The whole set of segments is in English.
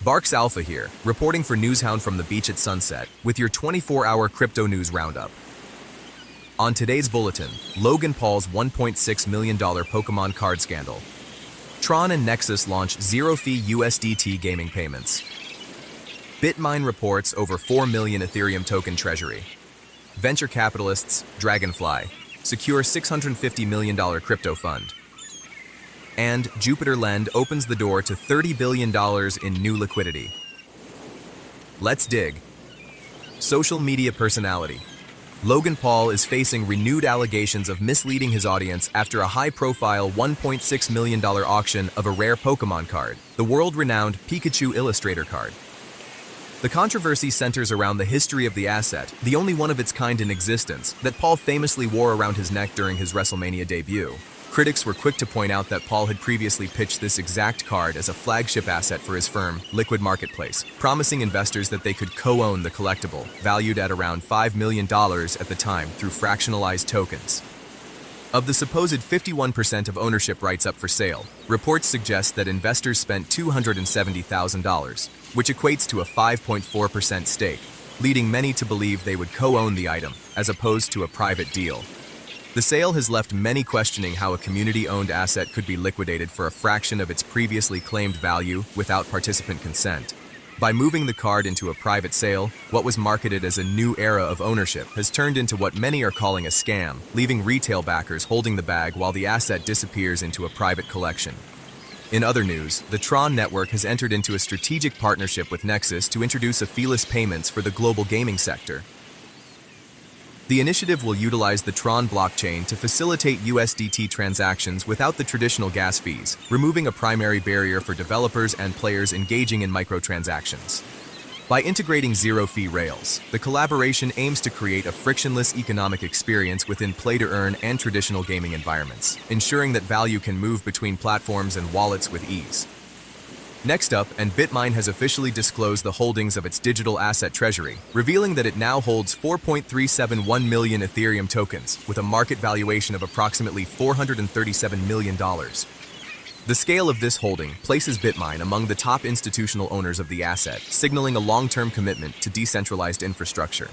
Barks Alpha here, reporting for Newshound from the beach at sunset, with your 24-hour crypto news roundup. On today's bulletin, Logan Paul's $1.6 million Pokemon card scandal. Tron and Nexus launch zero-fee USDT gaming payments. Bitmine reports over 4 million Ethereum token treasury. Venture capitalists, Dragonfly, secure $650 million crypto fund. And Jupiter Lend opens the door to $30 billion in new liquidity. Let's dig. Social media personality. Logan Paul is facing renewed allegations of misleading his audience after a high-profile $1.6 million auction of a rare Pokemon card, the world-renowned Pikachu Illustrator card. The controversy centers around the history of the asset, the only one of its kind in existence, that Paul famously wore around his neck during his WrestleMania debut. Critics were quick to point out that Paul had previously pitched this exact card as a flagship asset for his firm, Liquid Marketplace, promising investors that they could co-own the collectible, valued at around $5 million at the time through fractionalized tokens. Of the supposed 51% of ownership rights up for sale, reports suggest that investors spent $270,000, which equates to a 5.4% stake, leading many to believe they would co-own the item, as opposed to a private deal. The sale has left many questioning how a community-owned asset could be liquidated for a fraction of its previously claimed value without participant consent. By moving the card into a private sale, what was marketed as a new era of ownership has turned into what many are calling a scam, leaving retail backers holding the bag while the asset disappears into a private collection. In other news, the Tron network has entered into a strategic partnership with Nexus to introduce a feeless payments for the global gaming sector. The initiative will utilize the Tron blockchain to facilitate USDT transactions without the traditional gas fees, removing a primary barrier for developers and players engaging in microtransactions. By integrating zero-fee rails, the collaboration aims to create a frictionless economic experience within play-to-earn and traditional gaming environments, ensuring that value can move between platforms and wallets with ease. Next up, Bitmine has officially disclosed the holdings of its digital asset treasury, revealing that it now holds 4.371 million Ethereum tokens, with a market valuation of approximately $437 million. The scale of this holding places Bitmine among the top institutional owners of the asset, signaling a long-term commitment to decentralized infrastructure.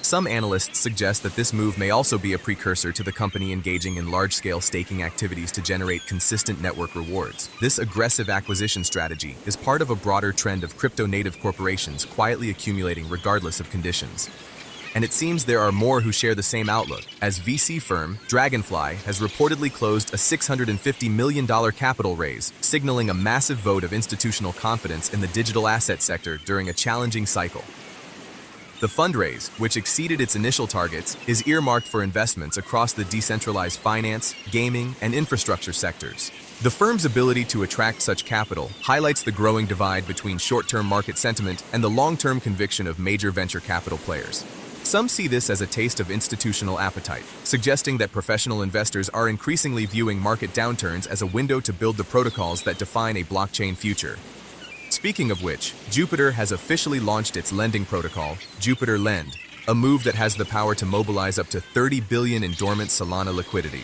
Some analysts suggest that this move may also be a precursor to the company engaging in large-scale staking activities to generate consistent network rewards. This aggressive acquisition strategy is part of a broader trend of crypto-native corporations quietly accumulating regardless of conditions. And it seems there are more who share the same outlook, as VC firm Dragonfly has reportedly closed a $650 million capital raise, signaling a massive vote of institutional confidence in the digital asset sector during a challenging cycle. The fundraise, which exceeded its initial targets, is earmarked for investments across the decentralized finance, gaming, and infrastructure sectors. The firm's ability to attract such capital highlights the growing divide between short-term market sentiment and the long-term conviction of major venture capital players. Some see this as a taste of institutional appetite, suggesting that professional investors are increasingly viewing market downturns as a window to build the protocols that define a blockchain future. Speaking of which, Jupiter has officially launched its lending protocol, Jupiter Lend, a move that has the power to mobilize up to $30 billion in dormant Solana liquidity.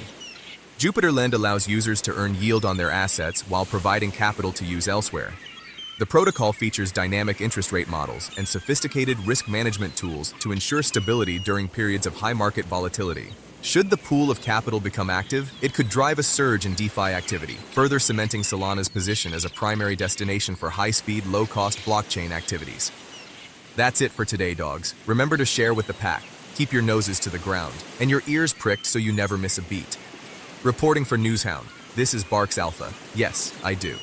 Jupiter Lend allows users to earn yield on their assets while providing capital to use elsewhere. The protocol features dynamic interest rate models and sophisticated risk management tools to ensure stability during periods of high market volatility. Should the pool of capital become active, it could drive a surge in DeFi activity, further cementing Solana's position as a primary destination for high-speed, low-cost blockchain activities. That's it for today, dogs. Remember to share with the pack, keep your noses to the ground, and your ears pricked so you never miss a beat. Reporting for Newshound, this is Barks Alpha. Yes, I do.